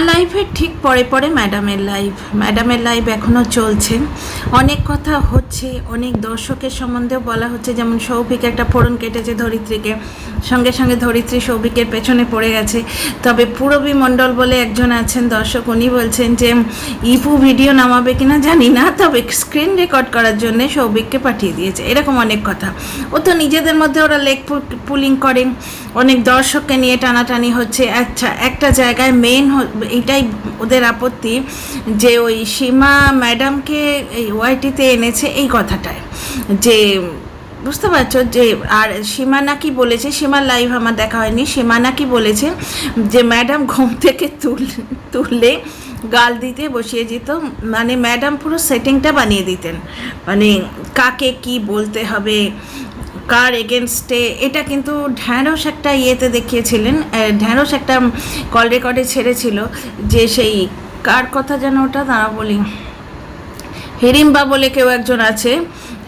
লাইভের ঠিক পরে পরে ম্যাডামের লাইভ এখনও চলছে। অনেক কথা হচ্ছে, অনেক দর্শকের সম্বন্ধেও বলা হচ্ছে, যেমন সৌভিক একটা ফোড়ন কেটেছে ধরিত্রীকে, সঙ্গে সঙ্গে ধরিত্রী সৌভিকের পেছনে পড়ে গেছে। তবে পূরবী মণ্ডল বলে একজন আছেন দর্শক, উনি বলছেন যে ইপু ভিডিও নামাবে কিনা জানি না, তবে স্ক্রিন রেকর্ড করার জন্য সৌভিককে পাঠিয়ে দিয়েছে, এরকম অনেক কথা। ও তো নিজেদের মধ্যে ওরা লেগ পুলিং করে, অনেক দর্শককে নিয়ে টানাটানি হচ্ছে। আচ্ছা, একটা জায়গায় মেন এটাই ওদের আপত্তি যে ওই সীমা ম্যাডামকে এই ওয়াইটিতে এনেছে এই কথাটায়, যে বুঝতে পারছো যে, আর সীমা নাকি বলেছে, সীমার লাইভ আমার দেখা হয়নি, সীমা নাকি বলেছে যে ম্যাডাম ঘুম থেকে তুললে গাল দিতে বসিয়ে যেত, মানে ম্যাডাম পুরো সেটিংটা বানিয়ে দিতেন, মানে কাকে কি বলতে হবে, কার এগেনস্টে। এটা কিন্তু ঢ্যাঁড়স একটা ইয়েতে দেখিয়েছিলেন, ঢ্যাঁড়স একটা কল রেকর্ডে ছেড়েছিল, যে সেই কার কথা যেন ওটা দাঁড়া বলি, হিড়িম্বা বলে কেউ একজন আছে,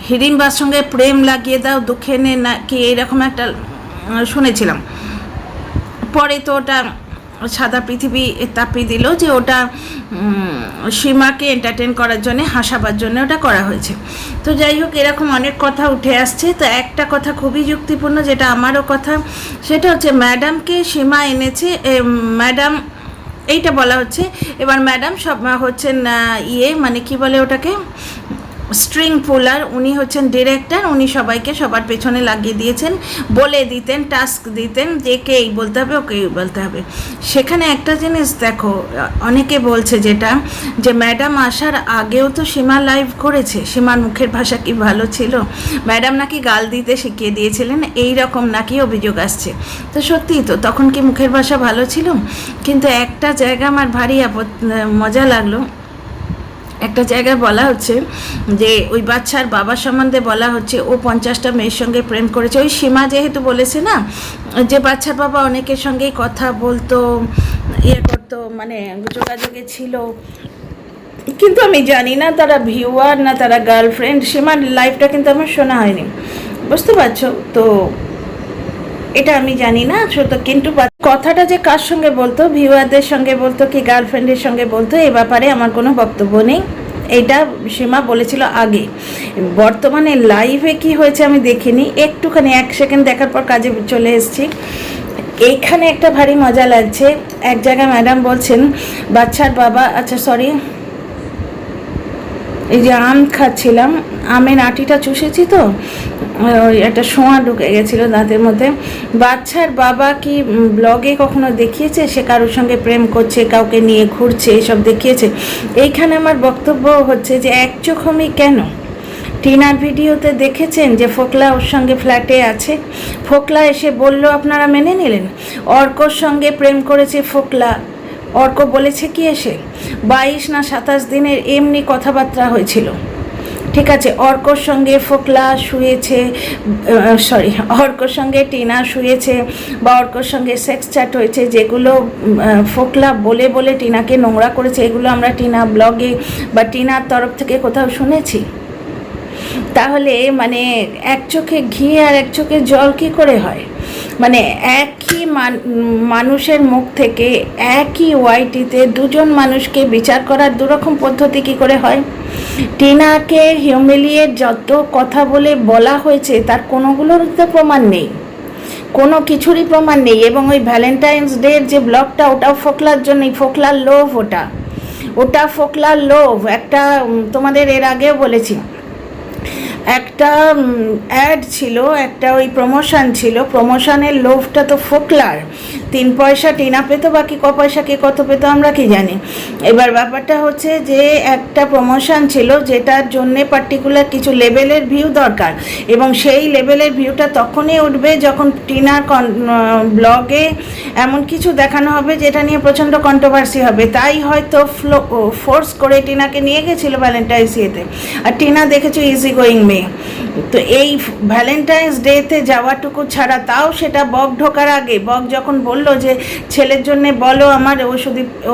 হিড়িম্বার সঙ্গে প্রেম লাগিয়ে দাও দুঃখে নে না কি, এইরকম একটা শুনেছিলাম। পরে তো ওটা সাদা পৃথিবী তাপিয়ে দিল যে ওটা সীমাকে এন্টারটেন করার জন্যে, হাসাবার জন্য ওটা করা হয়েছে। তো যাই হোক, এরকম অনেক কথা উঠে আসছে। তো একটা কথা খুবই যুক্তিপূর্ণ, যেটা আমারও কথা, সেটা হচ্ছে ম্যাডামকে সীমা এনেছে, ম্যাডাম এইটা বলা হচ্ছে। এবার ম্যাডাম সব হচ্ছেন মানে কি বলে ওটাকে, স্ট্রিং পুলার। উনি হচ্ছেন ডিরেক্টর, উনি সবাইকে সবার পেছনে লাগিয়ে দিয়েছেন, বলে দিতেন, টাস্ক দিতেন যে কে এই বলতে হবে, ওকে বলতে হবে। সেখানে একটা জিনিস দেখো, অনেকে বলছে যেটা, যে ম্যাডাম আসার আগেও তো সীমা লাইভ করেছে, সীমার মুখের ভাষা কি ভালো ছিল, ম্যাডাম নাকি গাল দিতে শিখিয়ে দিয়েছিলেন, এই রকম নাকি অভিযোগ আসছে। তো সত্যিই তো, তখন কি মুখের ভাষা ভালো ছিল? কিন্তু একটা জায়গা আমার ভারী মজা লাগলো, একটা জায়গায় বলা হচ্ছে যে ওই বাচ্চার বাবার সম্বন্ধে বলা হচ্ছে ও 50টা মেয়ের সঙ্গে প্রেম করেছে। ওই সীমা যেহেতু বলেছে না যে বাচ্চার বাবা অনেকের সঙ্গেই কথা বলতো, ইয়ে করতো, মানে যোগাযোগে ছিল, কিন্তু আমি জানি না তারা ভিউয়ার না তারা গার্লফ্রেন্ড। সীমার লাইফটা কিন্তু আমার শোনা হয়নি, বুঝতে পারছো তো, এটা আমি জানি না শুধু। কিন্তু কথাটা যে কার সঙ্গে বলতো, ভিউয়ারদের সঙ্গে বলতো কি গার্লফ্রেন্ডের সঙ্গে বলতো, এ ব্যাপারে আমার কোনো বক্তব্য নেই। এইটা সীমা বলেছিল আগে। বর্তমানে লাইভে কি হয়েছে আমি দেখিনি, একটুখানি 1 সেকেন্ড দেখার পর কাজে চলে এসেছি। এইখানে একটা ভারী মজা লাগছে, এক জায়গায় ম্যাডাম বলছেন বাচ্চার বাবা, আচ্ছা সরি, এই যে আম খাচ্ছিলাম, আমের আটিটা চুষেছি তো ওই একটা শোঁয়া ঢুকে গেছিলো দাঁতের মধ্যে। বাচ্চার বাবা কি ব্লগে কখনো দেখিয়েছে সে কারোর সঙ্গে প্রেম করছে, কাউকে নিয়ে ঘুরছে, এসব দেখিয়েছে? এইখানে আমার বক্তব্য হচ্ছে যে এক চোখমি কেন? টিনার ভিডিওতে দেখেছেন যে ফোকলা ওর সঙ্গে ফ্ল্যাটে আছে, ফোকলা এসে বলল, আপনারা মেনে নিলেন? অর্কর সঙ্গে প্রেম করেছে ফোকলা, অর্ক বলেছে কি এসে? 22 না 27 দিনের এমনি কথাবার্তা হয়েছিল, ঠিক আছে? অর্কর সঙ্গে ফোকলা শুয়েছে, সরি, অর্কর সঙ্গে টিনা শুয়েছে, বা অর্কর সঙ্গে সেক্স চ্যাট হয়েছে, যেগুলো ফোকলা বলে বলে টিনাকে নোংরা করেছে, এগুলো আমরা টিনা ব্লগে বা টিনার তরফ থেকে কোথাও শুনেছি? তাহলে মানে এক চোখে ঘি আর এক চোখে জল কী করে হয়? মানে একই মানুষের মুখ থেকে একই ওয়াইটিতে দুজন মানুষকে বিচার করার দুরকম পদ্ধতি কী করে হয়? টিনাকে হিউমিলিয়েট যত কথা বলা হয়েছে তার কোনোগুলোর তো প্রমাণ নেই, কোনো কিছুরই প্রমাণ নেই। এবং ওই ভ্যালেন্টাইন্স ডের যে ব্লগটা, ওটাও ফোকলার জন্যই, ফোকলার লোভ, ওটা ফোকলার লোভ। একটা তোমাদের এর আগেও বলেছি, একটা অ্যাড ছিল, একটা ওই প্রমোশন ছিল, প্রমোশনের লোভটা তো ফোকলার। 3 পয়সা টিনা পেতো, বাকি ক পয়সা কে কত পেতো আমরা কি জানি। এবার ব্যাপারটা হচ্ছে যে একটা প্রমোশন ছিল যেটার জন্যে পার্টিকুলার কিছু লেভেলের ভিউ দরকার, এবং সেই লেভেলের ভিউটা তখনই উঠবে যখন টিনার ব্লগে এমন কিছু দেখানো হবে যেটা নিয়ে প্রচণ্ড কন্ট্রোভার্সি হবে। তাই হয়তো ফোর্স করে টিনাকে নিয়ে গেছিলো ভ্যালেন্টাইন্স ডেতে, আর টিনা দেখেছো ইজি গোয়িং মেয়ে। তো এই ভ্যালেন্টাইন্স ডেতে যাওয়াটুকু ছাড়া, তাও সেটা বক ঢোকার আগে, বক যখন বললো যে ছেলের জন্যে বলো আমার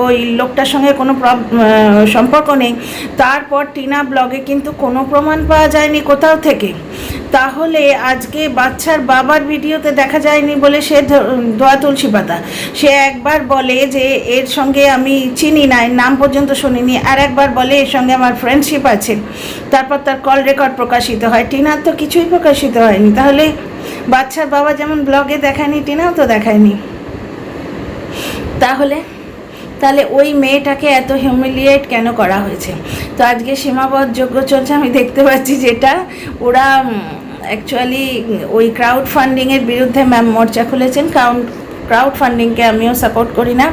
ওই লোকটার সঙ্গে কোনো সম্পর্ক নেই, তারপর টিনা ব্লগে কিন্তু কোনো প্রমাণ পাওয়া যায়নি কোথাও থেকে। তাহলে আজকে বাচ্চার বাবার ভিডিওতে দেখা যায়নি বলে সে দোয়া তুলসী পাতা। সে একবার বলে যে এর সঙ্গে আমি চিনি না, এর নাম পর্যন্ত শুনিনি, আর একবার বলে এর সঙ্গে আমার ফ্রেন্ডশিপ আছে। তারপর তার কল রেকর্ড প্রকাশিত হয়। টিনার তো কিছুই প্রকাশিত হয়নি। তাহলে বাচ্চার বাবা যেমন ব্লগে দেখায়নি, টিনাও তো দেখায়নি। তাহলে ওই মেয়েটাকে এত হিউমিলিয়েট কেন করা হয়েছে? তো আজকে সীমাবদ্ধ যজ্ঞ চলছে, আমি দেখতে পাচ্ছি যেটা ওরা অ্যাকচুয়ালি ওই ক্রাউড ফান্ডিংয়ের বিরুদ্ধে ম্যাম মোর্চা খুলেছেন। ক্রাউড ফান্ডিংকে আমিও সাপোর্ট করি না,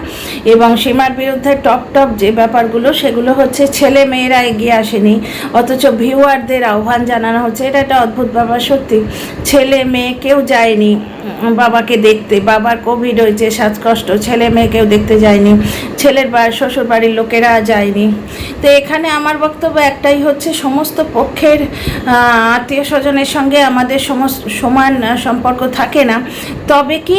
এবং সীমার বিরুদ্ধে টপ যে ব্যাপারগুলো সেগুলো হচ্ছে ছেলে মেয়েরা এগিয়ে আসেনি, অথচ ভিউয়ারদের আহ্বান জানানো হচ্ছে। এটা একটা অদ্ভুত ব্যাপার সত্যি। ছেলে মেয়ে কেউ যায়নি বাবাকে দেখতে, বাবার কোভিড হয়েছে, শ্বাসকষ্ট, ছেলে মেয়ে কেউ দেখতে যায়নি, ছেলের শ্বশুর বাড়ির লোকেরা যায়নি। তো এখানে আমার বক্তব্য একটাই হচ্ছে, সমস্ত পক্ষের আত্মীয় স্বজনের সঙ্গে আমাদের সমান সম্পর্ক থাকে না, তবে কি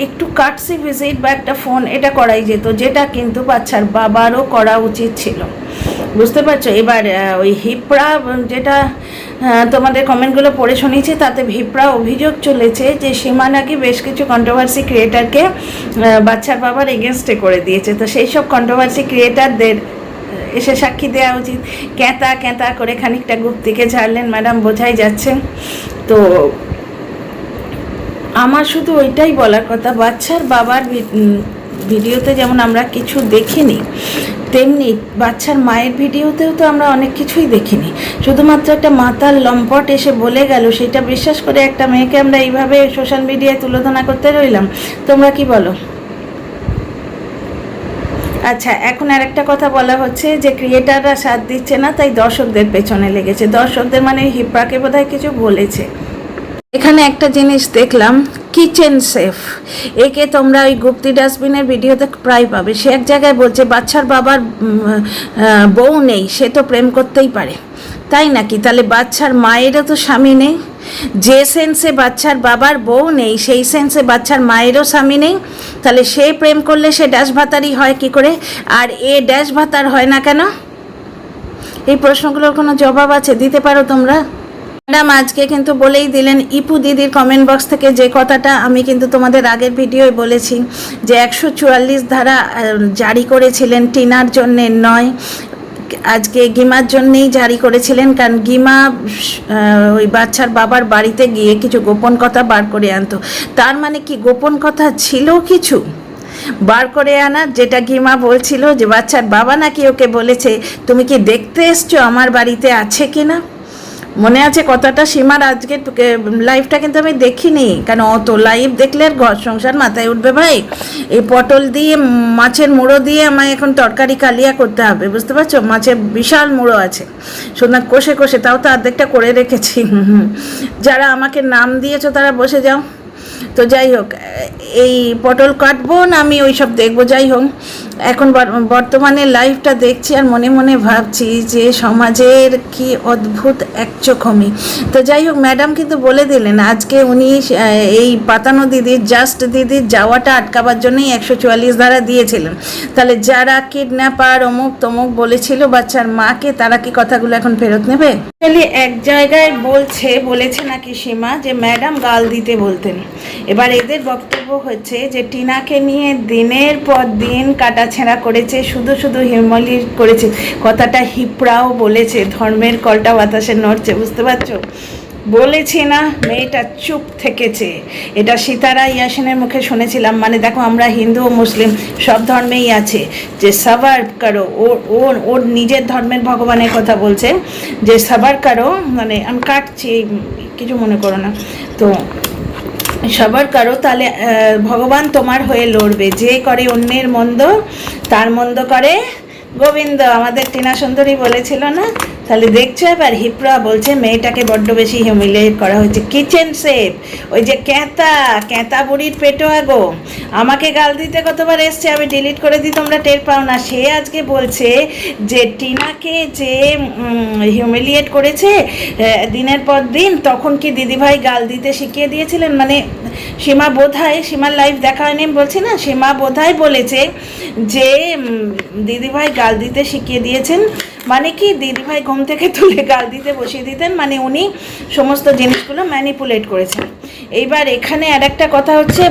একটু কাটসি ভিজিট বা একটা ফোন এটা করাই যেত, যেটা কিন্তু বাচ্চার বাবারও করা উচিত ছিল। বুঝতে পারছো? এবার ওই হিপড়া যেটা তোমাদের কমেন্টগুলো পড়ে শুনেছি, তাতে হিপড়া অভিযোগ চলেছে যে সীমা নাকি বেশ কিছু কন্ট্রোভার্সি ক্রিয়েটারকে বাচ্চার বাবার এগেনস্টে করে দিয়েছে। তো সেই সব কন্ট্রোভার্সি ক্রিয়েটারদের এসে সাক্ষী দেওয়া উচিত। ক্যাঁতা করে খানিকটা গুপ্তিকে ঝাড়লেন ম্যাডাম, বোঝাই যাচ্ছে। তো আমার শুধু ওইটাই বলার কথা, বাচ্চার বাবার ভিডিওতে যেমন আমরা কিছু দেখিনি, তেমনি বাচ্চার মায়ের ভিডিওতেও তো আমরা অনেক কিছুই দেখিনি। শুধুমাত্র একটা মাতাল লম্পট এসে বলে গেল, সেটা বিশ্বাস করে একটা মেয়েকে আমরা এইভাবে সোশ্যাল মিডিয়ায় তুলোধনা করতে রইলাম। তোমরা কি বলো? আচ্ছা, এখন আর একটা কথা বলা হচ্ছে যে ক্রিয়েটাররা সাথ দিচ্ছে না, তাই দর্শকদের পেছনে লেগেছে। দর্শকদের মানে হিপ্রাকে বোধহয় কিছু বলেছে। এখানে একটা জিনিস দেখলাম, কিচেন সেফ, একে তোমরা ওই গুপ্তি ডাস্টবিনের ভিডিওতে প্রায় পাবে। সে এক জায়গায় বলছে বাচ্চার বাবার বউ নেই, সে তো প্রেম করতেই পারে। তাই নাকি? তাহলে বাচ্চার মায়েরও তো স্বামী নেই। যে সেন্সে বাচ্চার বাবার বউ নেই, সেই সেন্সে বাচ্চার মায়েরও স্বামী নেই। তাহলে সে প্রেম করলে সে ড্যাশ ভাতারই হয় কি করে, আর এ ড্যাশ ভাতার হয় না কেন? এই প্রশ্নগুলোর কোনো জবাব আছে? দিতে পারো তোমরা? ম্যাডাম আজকে কিন্তু বলেই দিলেন, ইপু দিদির কমেন্ট বক্স থেকে যে কথাটা আমি কিন্তু তোমাদের আগের ভিডিওয় বলেছি, যে 144 ধারা জারি করেছিলেন টিনার জন্যে নয়, আজকে গিমার জন্যেই জারি করেছিলেন। কারণ গিমা ওই বাচ্চার বাবার বাড়িতে গিয়ে কিছু গোপন কথা বার করে আনতো। তার মানে কি গোপন কথা ছিল কিছু বার করে আনার, যেটা গিমা বলছিল যে বাচ্চার বাবা নাকি ওকে বলেছে তুমি কি দেখতে এসছো আমার বাড়িতে আছে কিনা। মনে আছে কথাটা? সীমার আজকে লাইভটা কিন্তু আমি দেখিনি, কারণ অত লাইভ দেখলে আর ঘর সংসার মাথায় উঠবে ভাই। এই পটল দিয়ে মাছের মুড়ো দিয়ে আমায় এখন তরকারি কালিয়া করতে হবে, বুঝতে পারছো? মাছের বিশাল মুড়ো আছে, সোনা কষে তাও তো অর্ধেকটা করে রেখেছি। যারা আমাকে নাম দিয়েছো তারা বসে যাও। তো যাই হোক, এই পটল কাটবো না আমি ওই সব দেখবো। যাই হোক, এখন বর্তমানে লাইভটা দেখছি আর মনে মনে ভাবছি যে সমাজের কি অদ্ভুত একচোখমি। তো যাই হোক, ম্যাডাম কিন্তু বলে দিলেন আজকে উনি এই পাতানো দিদির দিদির যাওয়াটা আটকাবার জন্যই 144 ধারা দিয়েছিলেন। তাহলে যারা কিডন্যাপার অমুক তমুক বলেছিল বাচ্চার মাকে, তারা কি কথাগুলো এখন ফেরত নেবে? এক জায়গায় বলেছে নাকি সীমা যে ম্যাডাম গাল দিতে বলতেন। এবার এদের বক্তব্য হচ্ছে যে টিনাকে নিয়ে দিনের পর দিন কাটাছেঁড়া করেছে, শুধু হিউমিলিয়েট করেছে। কথাটা হিপড়াও বলেছে, ধর্মের কলটা বাতাসে নড়ছে, বুঝতে পারছো? বলেছি না, মেয়েটা চুপ থেকেছে। এটা সিতারা ইয়াসিনের মুখে শুনেছিলাম। মানে দেখো, আমরা হিন্দু ও মুসলিম সব ধর্মেই আছে যে সাবার করো, ওর নিজের ধর্মের ভগবানের কথা বলছে যে সাবার করো, মানে আমি কাটছি, কিছু মনে করো না। তো সবার কারো, তাহলে ভগবান তোমার হয়ে লড়বে। যে করে অন্যের মন্দ তার মন্দ করে গোবিন্দ, আমাদের টিনা সুন্দরী বলেছিল না? তাহলে দেখছো এবার হিপড়া বলছে মেয়েটাকে বড্ড বেশি হিউমিলিয়েট করা হয়েছে। কিচেন সেফ, ওই যে ক্যাঁতা বুড়ির পেটো আগো, আমাকে গাল দিতে কতবার এসছে, আমি ডিলিট করে দিই, তোমরা টের পাও না। সে আজকে বলছে যে টিনাকে যে হিউমিলিয়েট করেছে দিনের পর দিন, তখন কি দিদিভাই গাল দিতে শিখিয়ে দিয়েছিলেন? মানে সীমা বোধহয়, সীমার লাইভ দেখা হয়নি বলছি না, সীমা বোধহয় বলেছে যে দিদিভাই গাল দিতে শিখিয়ে দিয়েছেন। মানে কি দিদিভাই ঘুম থেকে তুলে গাল দিতে বসিয়ে দিতেন, মানে উনি সমস্ত জিনিসগুলো ম্যানিপুলেট করেছেন। এইবার এখানে আর একটা কথা হচ্ছে,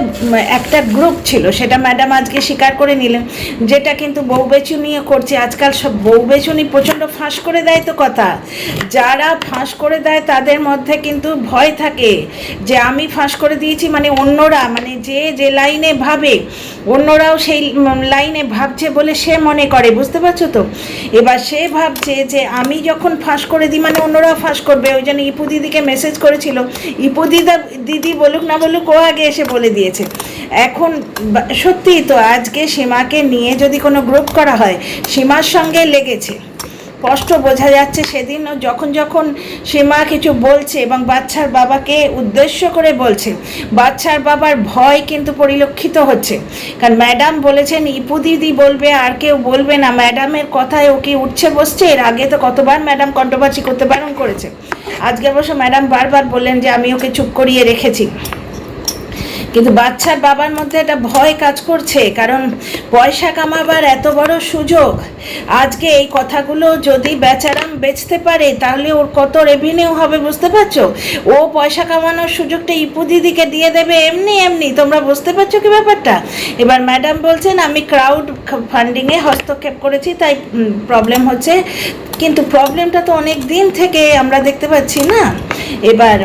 একটা গ্রুপ ছিল, সেটা ম্যাডাম আজকে স্বীকার করে নিলেন, যেটা কিন্তু বউ বেচুনিও করছে। আজকাল সব বউ বেচুনি প্রচণ্ড ফাঁস করে দেয় তো কথা, যারা ফাঁস করে দেয় তাদের মধ্যে কিন্তু ভয় থাকে যে আমি ফাঁস করে দিয়েছি মানে অন্যরা, মানে যে লাইনে ভাবে অন্যরাও সেই লাইনে ভাবছে বলে সে মনে করে, বুঝতে পারছো তো? এবার সে ভাবছে যে আমি যখন ফাঁস করে দিই মানে অন্যরাও ফাঁস করবে। ওই জন্য ইপু দিদিকে মেসেজ করেছিল, ইপু দিদি বলুক না বলুক ও আগে এসে বলে দিয়েছে। এখন সত্যিই তো আজকে সীমাকে নিয়ে যদি কোনো গ্রুপ করা হয়, সীমার সঙ্গে লেগেছে, স্পষ্ট বোঝা যাচ্ছে। সেদিনও যখন সীমা কিছু বলছে এবং বাচ্চার বাবাকে উদ্দেশ্য করে বলছে, বাচ্চার বাবার ভয় কিন্তু পরিলক্ষিত হচ্ছে। কারণ ম্যাডাম বলেছেন ইপু দিদি বলবে, আর কেউ বলবে না। ম্যাডামের কথায় ও কি উঠছে বসছে? এর আগে তো কতবার ম্যাডাম কন্ট্রোভার্সি করতে বারণ করেছে। আজকে অবশ্য ম্যাডাম বারবার বললেন যে আমি ওকে চুপ করিয়ে রেখেছি, কিন্তু বাচ্চার বাবার মধ্যে একটা ভয় কাজ করছে, কারণ পয়সা কামাবার এত বড় সুযোগ। আজকে এই কথাগুলো যদি বেচারাম বেচতে পারে তাহলে ওর কত রেভিনিউ হবে, বুঝতে পারছো? ও পয়সা কামানোর সুযোগটা ইপু দিদিকে দিয়ে দেবে এমনি। তোমরা বুঝতে পারছো কি ব্যাপারটা? এবার ম্যাডাম বলছেন আমি ক্রাউড ফান্ডিংয়ে হস্তক্ষেপ করেছি তাই প্রবলেম হচ্ছে, কিন্তু প্রবলেমটা তো অনেক দিন থেকে আমরা দেখতে পাচ্ছি না। এবার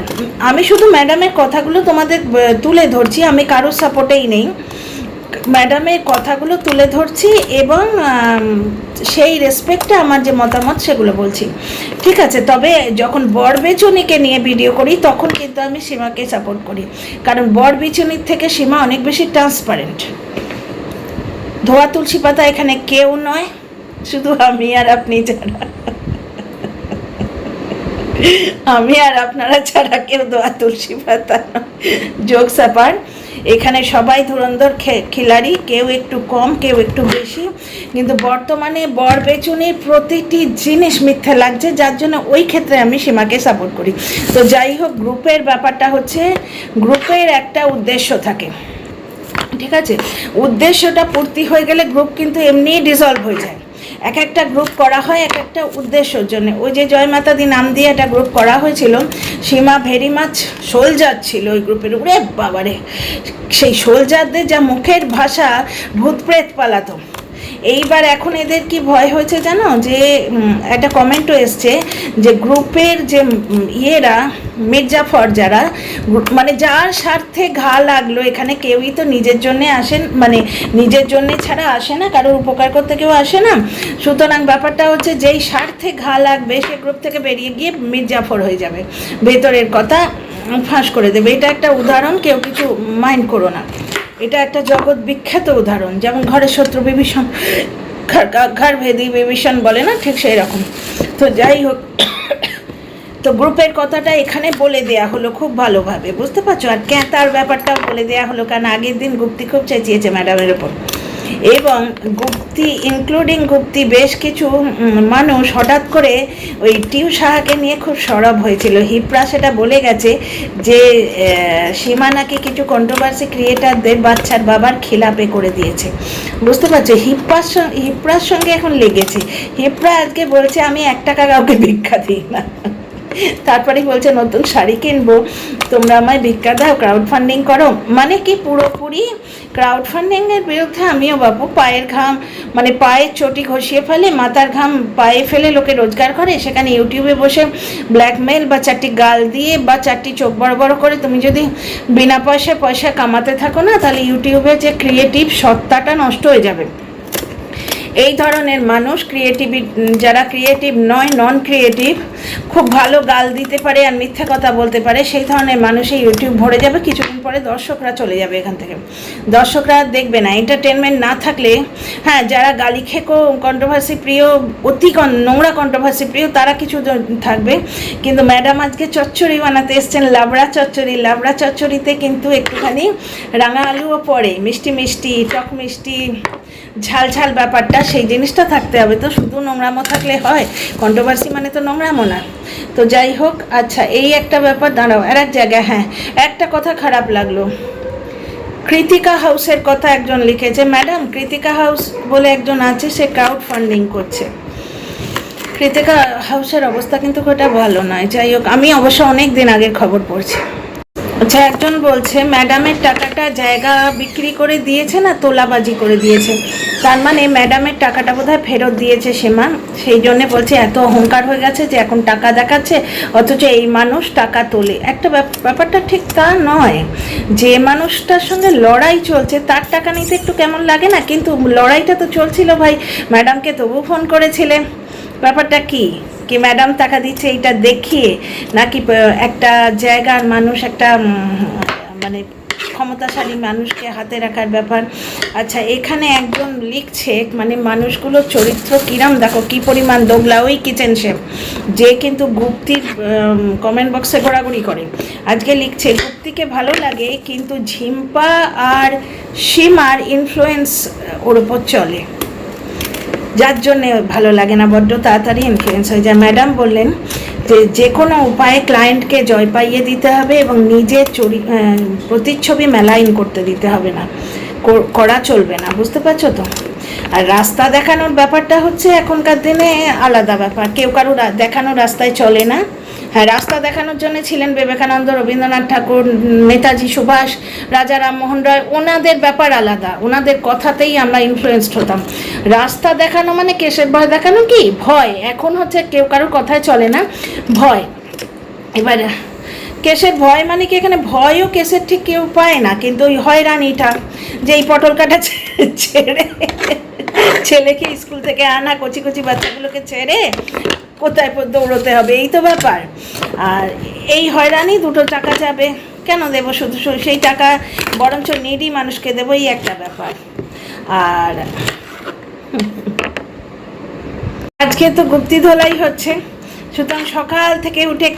আমি শুধু ম্যাডামের কথাগুলো তোমাদের তুলে ধরছি, আমি কারোর সাপোর্টেই নেই, ম্যাডামের কথাগুলো তুলে ধরছি এবং সেই রেসপেক্টে আমার যে মতামত সেগুলো বলছি, ঠিক আছে? তবে যখন বর বেচুনিকে নিয়ে ভিডিও করি তখন কিন্তু আমি সীমাকে সাপোর্ট করি, কারণ বর বেচুনির থেকে সীমা অনেক বেশি ট্রান্সপারেন্ট। ধোয়া তুলসী পাতা এখানে কেউ নয়, শুধু আমি আর আপনি ছাড়া, আমি আর আপনারা ছাড়া কেউ ধোয়া তুলসী পাতা। জোকস অ্যাপার্ট, এখানে সবাই ধুরন্ধর খিলাড়ি, কেউ একটু কম কেউ একটু বেশি, কিন্তু বর্তমানে বর বেচুনির প্রতিটি জিনিস মিথ্যে লাগছে, যার জন্য ওই ক্ষেত্রে আমি সীমাকে সাপোর্ট করি। তো যাই হোক, গ্রুপের ব্যাপারটা হচ্ছে, গ্রুপের একটা উদ্দেশ্য থাকে, ঠিক আছে? উদ্দেশ্যটা পূর্তি হয়ে গেলে গ্রুপ কিন্তু এমনিই ডিসলভ হয়ে যায়। এক একটা গ্রুপ করা হয় এক একটা উদ্দেশ্যর জন্য। ওই যে জয় মাতাদি নাম দিয়ে একটা গ্রুপ করা হয়েছিল, সীমা ভেরি মাচ সোলজার ছিল ওই গ্রুপের উপরে। বাবারে, সেই সোলজারদের যা মুখের ভাষা, ভূত প্রেত পালাতো। এইবার এখন এদের কি ভয় হয়েছে জানো? যে একটা কমেন্টও এসছে যে গ্রুপের যে ইয়েরা, মির্জাফর যারা, মানে যার স্বার্থে ঘা লাগলো, এখানে কেউই তো নিজের জন্যে আসেন, মানে নিজের জন্যে ছাড়া আসে না, কারোর উপকার করতে কেউ আসে না। সুতরাং ব্যাপারটা হচ্ছে যেই স্বার্থে ঘা লাগবে সে গ্রুপ থেকে বেরিয়ে গিয়ে মির্জাফর হয়ে যাবে, ভেতরের কথা ফাঁস করে দেবে। এটা একটা উদাহরণ, কেউ কিছু মাইন্ড করো না, এটা একটা জগৎ বিখ্যাত উদাহরণ। যেমন ঘরের শত্রু বিভীষণ, ঘর ভেদি বিভীষণ বলে না, ঠিক সেই রকম। তো যাই হোক, তো গ্রুপের কথাটা এখানে বলে দেয়া হলো খুব ভালোভাবে, বুঝতে পারছো? আর ক্যাঁতার ব্যাপারটাও বলে দেয়া হলো, কারণ আগের দিন গুপ্তি খুব চেঁচিয়েছে ম্যাডামের ওপর, এবং গুপ্তি ইনক্লুডিং গুপ্তি বেশ কিছু মানুষ হঠাৎ করে ওই টিউ সাহাকে নিয়ে খুব সরব হয়েছিল। হিপ্রা সেটা বলে গেছে যে সীমা নাকি কিছু কন্ট্রোভার্সি ক্রিয়েটারদের বাচ্চার বাবার খিলাপে করে দিয়েছে, বুঝতে পারছো? হিপ্রার সঙ্গে এখন লেগেছে। হিপ্রা আজকে বলছে আমি 1 টাকা কাউকে ভিক্ষা দিই না, তারপরেই বলছে নতুন শাড়ি কিনবো, তোমরা আমায় ভিক্ষা দাও, ক্রাউড ফান্ডিং করো। মানে কি পুরোপুরি ক্রাউড ফান্ডিংয়ের বিরুদ্ধে আমিও বাবু। পায়ের ঘাম, মানে পায়ের চটি ঘষিয়ে ফেলে, মাথার ঘাম পায়ে ফেলে লোকে রোজগার করে, সেখানে ইউটিউবে বসে ব্ল্যাকমেল বা 4টি গাল দিয়ে বা 4টি চোখ বড় বড় করে তুমি যদি বিনা পয়সা কামাতে থাকো না, তাহলে ইউটিউবে যে ক্রিয়েটিভ সত্তাটা নষ্ট হয়ে যাবে। এই ধরনের মানুষ যারা ক্রিয়েটিভ নয়, নন ক্রিয়েটিভ, খুব ভালো গাল দিতে পারে আর মিথ্যে কথা বলতে পারে, সেই ধরনের মানুষই ইউটিউব ভরে যাবে। কিছুদিন পরে দর্শকরা চলে যাবে এখান থেকে, দর্শকরা দেখবে না। এন্টারটেনমেন্ট না থাকলে, হ্যাঁ, যারা গালি খেকো, কন্ট্রোভার্সি প্রিয়, অতি নোংরা কন্ট্রোভার্সি প্রিয়, তারা কিছু থাকবে। কিন্তু ম্যাডাম আজকে চচ্চড়ি বানাতে এসছেন, লাবড়া চচ্চড়িতে কিন্তু একটুখানি রাঙা আলুও পড়ে, মিষ্টি টক মিষ্টি ঝাল ব্যাপারটা, সেই জিনিসটা থাকতে হবে। তো শুধু নোংরামো থাকলে হয়? কন্ট্রোভার্সি মানে তো নোংরামো না। তো যাই হোক, আচ্ছা, এই একটা ব্যাপার। দাঁড়াও, আর এক জায়গায়, হ্যাঁ, একটা কথা খারাপ লাগলো, কৃতিকা হাউসের কথা একজন লিখেছে। ম্যাডাম, কৃতিকা হাউস বলে একজন আছে, সে ক্রাউড ফান্ডিং করছে। কৃতিকা হাউসের অবস্থা কিন্তু ওটা ভালো নয়। যাই হোক, আমি অবশ্য অনেক দিন আগের খবর পড়ছি। আচ্ছা, একজন বলছে ম্যাডামের টাকাটা জায়গা বিক্রি করে দিয়েছে না তোলাবাজি করে দিয়েছে, তার মানে ম্যাডামের টাকাটা বোধহয় ফেরত দিয়েছে সীমা, সেই জন্যে বলছে এত অহংকার হয়ে গেছে যে এখন টাকা দেখাচ্ছে, অথচ এই মানুষ টাকা তোলে। একটা ব্যাপারটা ঠিক তা নয়, যে মানুষটার সঙ্গে লড়াই চলছে তার টাকা নিতে একটু কেমন লাগে না? কিন্তু লড়াইটা তো চলছিল ভাই, ম্যাডামকে তবু ফোন করেছিলে। ব্যাপারটা কি কি ম্যাডাম টাকা দিচ্ছে এইটা দেখিয়ে, নাকি একটা জায়গার মানুষ, একটা মানে ক্ষমতাশালী মানুষকে হাতে রাখার ব্যাপার? আচ্ছা, এখানে একজন লিখছে মানে মানুষগুলোর চরিত্র কিরাম দেখো, কি পরিমাণ দোগলা। ওই কিচেন শেফ যে কিন্তু গুপ্তির কমেন্ট বক্সে ঘোরাঘুরি করে, আজকে লিখছে গুপ্তিকে ভালো লাগে কিন্তু ঝিম্পা আর সীমার ইনফ্লুয়েন্স ওর ওপর চলে, যার জন্যে ভালো লাগে না, বড্ড তাড়াতাড়ি ইনফ্লুয়েন্স হয়ে যায়। ম্যাডাম বললেন যে কোনো উপায়ে ক্লায়েন্টকে জয় পাইয়ে দিতে হবে এবং নিজের প্রতিচ্ছবি মেলাইন করতে দিতে হবে না, করা চলবে না, বুঝতে পারছো তো? আর রাস্তা দেখানোর ব্যাপারটা হচ্ছে এখনকার দিনে আলাদা ব্যাপার, কেউ কারো দেখানোর রাস্তায় চলে না। হ্যাঁ, রাস্তা দেখানোর জন্য ছিলেন বিবেকানন্দ, রবীন্দ্রনাথ ঠাকুর, নেতাজি সুভাষ, রাজা রামমোহন রায়, ওনাদের ব্যাপার আলাদা, ওনাদের কথাতেই আমরা ইনফ্লুয়েসড হতাম। রাস্তা দেখানো মানে কেসের ভয় দেখানো, কি ভয়, এখন হচ্ছে কেউ কারোর কথায় চলে না, ভয়। এবার কেসের ভয় মানে কি, এখানে ভয়ও কেসের ঠিক কেউ পায় না, কিন্তু ওই হয়রানিটা, যে এই পটল কাটা ছেড়ে ছেলেকে স্কুল থেকে আনা, কচি কচি বাচ্চাগুলোকে ছেড়ে কোথায় দৌড়তে হবে, এই তো ব্যাপার। আর এই হয়রানি, দুটো টাকা যাবে, কেন দেবো শুধু সেই টাকা, বরঞ্চ নিডি মানুষকে দেবো, এই একটা ব্যাপার। আর আজকে তো গুপ্তি ধোলাই হচ্ছে, সুতরাং সকাল থেকে উঠে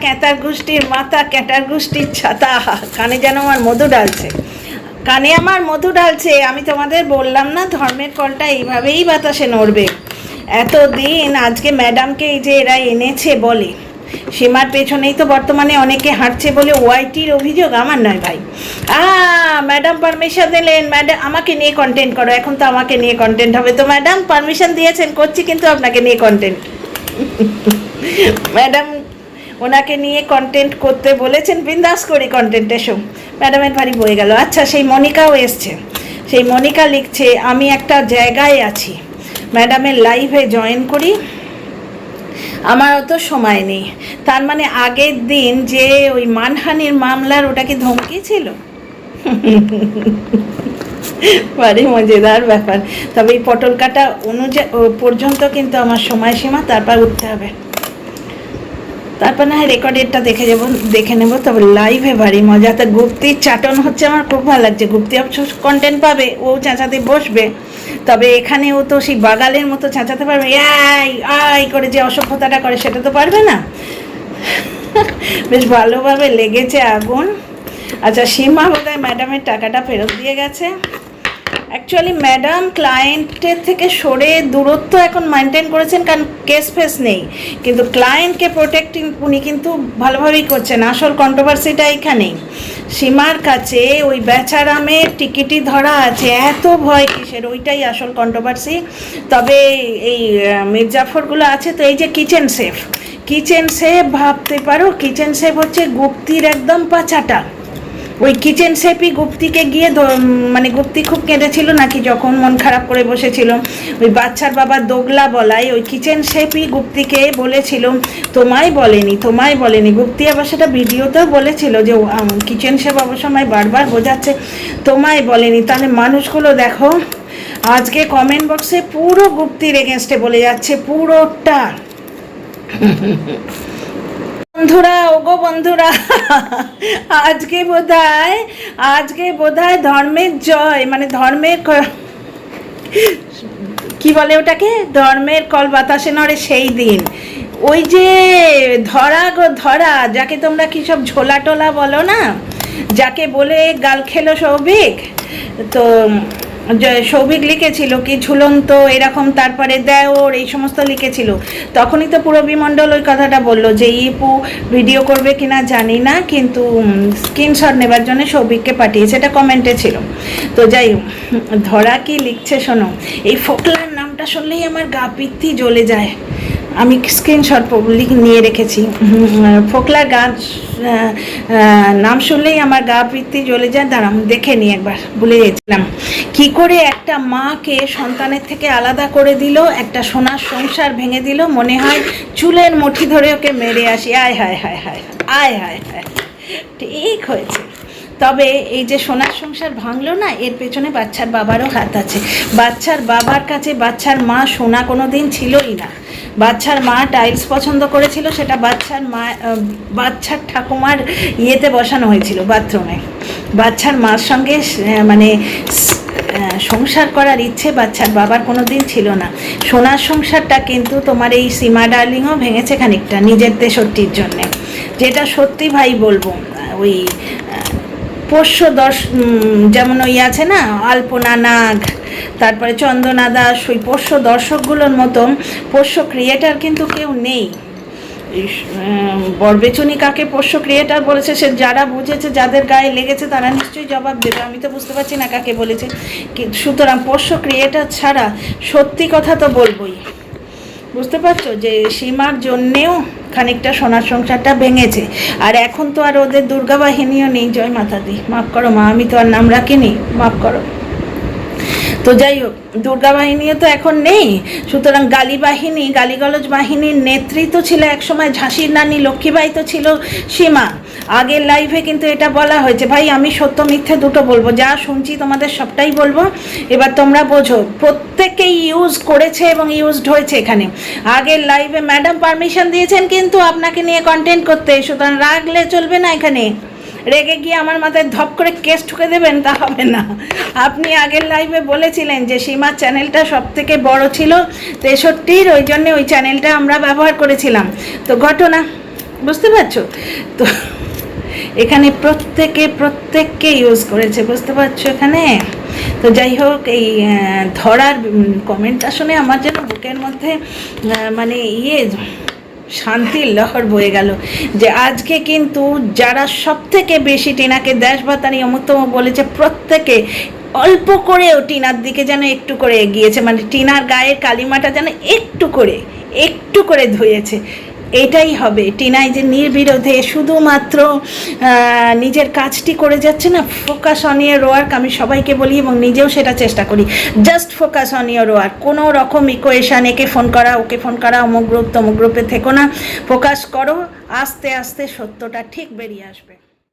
ক্যাঁতার গোষ্ঠীর মাথা, ক্যাঁটার গোষ্ঠীর ছাতা, কানে যেন আমার মধু ডালছে, কানে আমার মধু ডালছে। আমি তোমাদের বললাম না, ধর্মের কলটা এইভাবেই বাতাসে নড়বে এতদিন। আজকে ম্যাডামকে এই যে এরা এনেছে বলে, সীমার পেছনেই তো বর্তমানে অনেকে হাঁটছে বলে ওয়াইটির অভিযোগ, আমার নয় ভাই। ম্যাডাম পারমিশন দিলেন, ম্যাডাম আমাকে নিয়ে কন্টেন্ট করো, এখন তো আমাকে নিয়ে কন্টেন্ট হবে, তো ম্যাডাম পারমিশন দিয়েছেন, করছি কিন্তু আপনাকে নিয়ে কন্টেন্ট। ম্যাডাম ওনাকে নিয়ে কন্টেন্ট করতে বলেছেন, বিন্দাস করি কন্টেন্ট, এসো। ম্যাডামের ভারী বয়ে গেল। আচ্ছা, সেই মনিকাও এসছে, সেই মনিকা লিখছে আমি একটা জায়গায় আছি, ম্যাডামের লাইভে জয়েন করি, আমার অত সময় নেই। তার মানে আগের দিন যে ওই মানহানির মামলার, ওটা কি ধমকি ছিল? ভারী মজাদার ব্যাপার। তবে এই পটল কাটা পর্যন্ত কিন্তু আমার সময়সীমা, তারপর উঠতে হবে, তারপর না হয় রেকর্ডেডটা দেখে নেবো। তবে লাইভে ভারী মজা। তা গুপ্তির চাটন হচ্ছে, আমার খুব ভালো লাগছে। গুপ্তি কন্টেন্ট পাবে, ও চেঁচাতে বসবে, তবে এখানে ও তো সেই বাগালের মতো চেঁচাতে পারবে, আই করে যে অসভ্যতাটা করে সেটা তো পারবে না। বেশ ভালোভাবে লেগেছে আগুন। আচ্ছা, সীমা বোধহয় ম্যাডামের টাকাটা ফেরত দিয়ে গেছে। অ্যাকচুয়ালি ম্যাডাম ক্লায়েন্টের থেকে সরে দূরত্ব এখন মেনটেন করেছেন, কারণ কেস ফেস নেই, কিন্তু ক্লায়েন্টকে প্রোটেক্টিং উনি কিন্তু ভালোভাবেই করছেন। আসল কন্ট্রোভার্সিটা এখানেই, সীমার কাছে ওই বেচারামের টিকিটই ধরা আছে, এত ভয় কিসের, ওইটাই আসল কন্ট্রোভার্সি। তবে এই মির্জাফরগুলো আছে তো, এই যে কিচেন শেফ ভাবতে পারো, কিচেন শেফ হচ্ছে গুপ্তির একদম পাচাটা। ওই কিচেন শেফই গুপ্তিকে গিয়ে, মানে গুপ্তি খুব কেঁদেছিল নাকি যখন মন খারাপ করে বসেছিল, ওই বাচ্চার বাবার দোগলা বলাই, ওই কিচেন শেফই গুপ্তিকে বলেছিল তোমায় বলেনি। গুপ্তি আবার সেটা ভিডিওতেও বলেছিল যে কিচেন শেফ অবশ্য আমায় বারবার বোঝাচ্ছে তোমায় বলেনি। তাহলে মানুষগুলো দেখো আজকে কমেন্ট বক্সে পুরো গুপ্তির এগেনস্টে বলে যাচ্ছে, পুরোটা। বন্ধুরা আজকে বোধহয় ধর্মের জয়, মানে ধর্মের কি বলে ওটাকে, ধর্মের কল বাতাসে নড়ে সেই দিন। ওই যে ধরা যাকে তোমরা কি সব ঝোলা টোলা বলো না, যাকে বলে গাল খেলো সৌভিক, তো সৌভিক লিখেছিল কি ঝুলন্ত এরকম, তারপরে দেওর, এই সমস্ত লিখেছিল। তখনই তো পুরবী মণ্ডল ওই কথাটা বললো যে ইপু ভিডিও করবে কিনা জানি না, কিন্তু স্ক্রিনশট নেবার জন্য সৌভিককে পাঠিয়েছে, এটা কমেন্টে ছিল। তো যাই হোক, ধরা কি লিখছে শোনো, এই ফোকলার নামটা শুনলেই আমার গা পিত্তি জ্বলে যায়। আমি স্ক্রিনশট নিয়ে রেখেছি। ফোকলার গান নাম শুনলেই আমার গা পিত্তি জ্বলে যায়। দাঁড়াম দেখে নিই একবার, ভুলে গেছিলাম। কি করে একটা মাকে সন্তানের থেকে আলাদা করে দিল, একটা সোনার সংসার ভেঙে দিল, মনে হয় চুলের মুঠি ধরে ওকে মেরে আসি। আয় হায় হায় হায় আয় হায় হায়, ঠিক হয়েছে। তবে এই যে সোনার সংসার ভাঙলো না, এর পেছনে বাচ্চার বাবারও হাত আছে। বাচ্চার বাবার কাছে বাচ্চার মা সোনা কোনো দিন ছিলই না। বাচ্চার মা টাইলস পছন্দ করেছিল, সেটা বাচ্চার ঠাকুমার ইয়েতে বসানো হয়েছিল, বাথরুমে। বাচ্চার মার সঙ্গে মানে সংসার করার ইচ্ছে বাচ্চার বাবার কোনো দিন ছিল না। সোনার সংসারটা কিন্তু তোমার এই সীমা ডার্লিংও ভেঙেছে খানিকটা নিজের তেষট্টির জন্যে, যেটা সত্যি ভাই বলবো। ওই পোষ্য যেমন ওই আছে না আলপনা নাগ, তারপরে চন্দনা দাস, ওই পোষ্য দর্শকগুলোর মতন পোষ্য ক্রিয়েটার কিন্তু কেউ নেই। বরবেচুনি কাকে পোষ্য ক্রিয়েটার বলেছে, সে যারা বুঝেছে, যাদের গায়ে লেগেছে তারা নিশ্চয়ই জবাব দেবে। আমি তো বুঝতে পারছি না কাকে বলেছে। সুতরাং পোষ্য ক্রিয়েটার ছাড়া সত্যি কথা তো বলবোই। বুঝতে পারছো যে সীমার জন্যেও খানিকটা সোনার সংসারটা ভেঙেছে। আর এখন তো আর ওদের দুর্গা বাহিনীও নেই। জয় মাতা দি, মাফ করো মা, আমি তো আর নাম রাখিনি, মাফ করো। তো যাই হোক, দুর্গা বাহিনীও তো এখন নেই। সুতরাং গালিগলজ বাহিনীর নেতৃত্ব ছিল একসময় ঝাঁসির রানী লক্ষ্মীবাই, তো ছিল সীমা। আগের লাইভে কিন্তু এটা বলা হয়েছে। ভাই আমি সত্য মিথ্যে দুটো বলবো, যা শুনছি তোমাদের সবটাই বলবো, এবার তোমরা বোঝো। প্রত্যেকেই ইউজ করেছে এবং ইউজড হয়েছে এখানে। আগের লাইভে ম্যাডাম পারমিশন দিয়েছেন কিন্তু আপনাকে নিয়ে কন্টেন্ট করতে, সুতরাং রাগলে চলবে না। এখানে রেগে গিয়ে আমার মাথায় ধপ করে কেস ঠুকে দেবেন, তা হবে না। আপনি আগের লাইভে বলেছিলেন যে সীমার চ্যানেলটা সব থেকে বড় ছিল 63-র, ওই জন্যে ওই চ্যানেলটা আমরা ব্যবহার করেছিলাম। তো ঘটনা বুঝতে পারছো তো, এখানে প্রত্যেককে ইউজ করেছে, বুঝতে পারছো এখানে। তো যাই হোক, এই ধরার কমেন্টটা শুনে আমার যেন বুকের মধ্যে মানে শান্তির লহর বয়ে গেল। যে আজকে কিন্তু যারা সব থেকে বেশি টিনাকে দেশভাতানি অমুকতম বলেছে, প্রত্যেকে অল্প করেও টিনার দিকে যেন একটু করে এগিয়েছে, মানে টিনার গায়ের কালিমাটা যেন একটু করে ধুয়েছে। এটাই হবে। টিনাই যে নির্বিরোধে শুধুমাত্র নিজের কাজটি করে যাচ্ছে না, ফোকাস অন ইয়োর ওয়ার্ক। আমি সবাইকে বলি এবং নিজেও সেটা চেষ্টা করি, just focus on your work. কোনো রকম ইকুয়েশান, একে ফোন করা ওকে ফোন করা, অমুক গ্রুপ তমুক গ্রুপে থেকো না, ফোকাস করো। আস্তে আস্তে সত্যটা ঠিক বেরিয়ে আসবে।